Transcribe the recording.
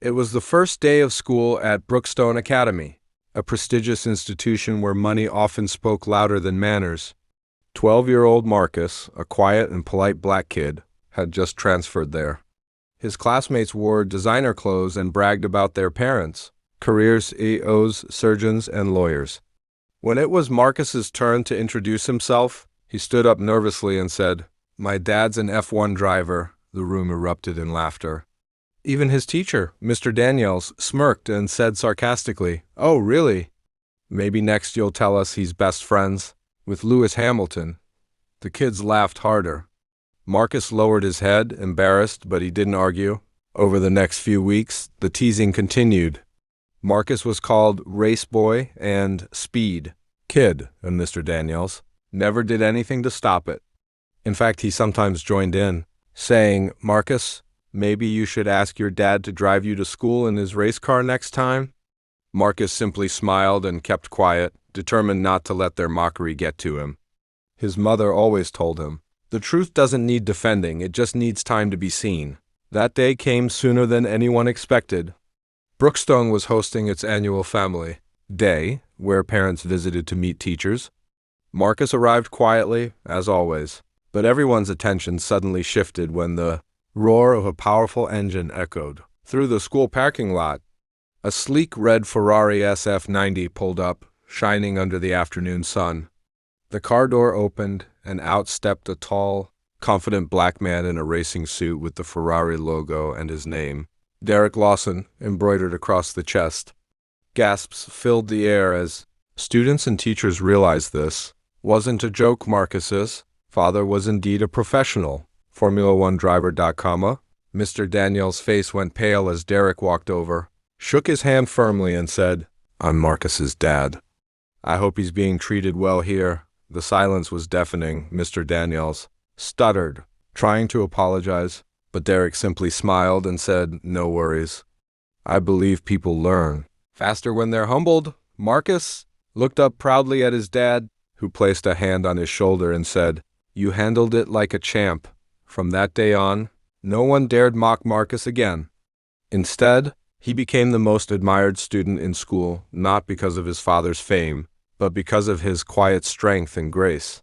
It was the first day of school at Brookstone Academy, a prestigious institution where money often spoke louder than manners. 12-year-old Marcus, a quiet and polite black kid, had just transferred there. His classmates wore designer clothes and bragged about their parents, career CEOs, surgeons, and lawyers. When it was Marcus's turn to introduce himself, he stood up nervously and said, "My dad's an F1 driver." The room erupted in laughter. Even his teacher, Mr. Daniels, smirked and said sarcastically, "Oh, really? Maybe next you'll tell us he's best friends with Lewis Hamilton." The kids laughed harder. Marcus lowered his head, embarrassed, but he didn't argue. Over the next few weeks, the teasing continued. Marcus was called Race Boy and Speed Kid, and Mr. Daniels never did anything to stop it. In fact, he sometimes joined in, saying, "Marcus, maybe you should ask your dad to drive you to school in his race car next time." Marcus simply smiled and kept quiet, determined not to let their mockery get to him. His mother always told him, "The truth doesn't need defending, it just needs time to be seen." That day came sooner than anyone expected. Brookstone was hosting its annual Family Day, where parents visited to meet teachers. Marcus arrived quietly, as always, but everyone's attention suddenly shifted when the roar of a powerful engine echoed through the school parking lot. A sleek red Ferrari SF90 pulled up, shining under the afternoon sun. The car door opened, and out stepped a tall, confident black man in a racing suit with the Ferrari logo and his name, Derek Lawson, embroidered across the chest. Gasps filled the air as students and teachers realized this wasn't a joke. Marcus's father was indeed a professional Formula One driver. Mr. Daniels' face went pale as Derek walked over, shook his hand firmly, and said, "I'm Marcus's dad. I hope he's being treated well here." The silence was deafening. Mr. Daniels stuttered, trying to apologize, but Derek simply smiled and said, "No worries. I believe people learn faster when they're humbled." Marcus looked up proudly at his dad, who placed a hand on his shoulder and said, "You handled it like a champ." From that day on, no one dared mock Marcus again. Instead, he became the most admired student in school, not because of his father's fame, but because of his quiet strength and grace.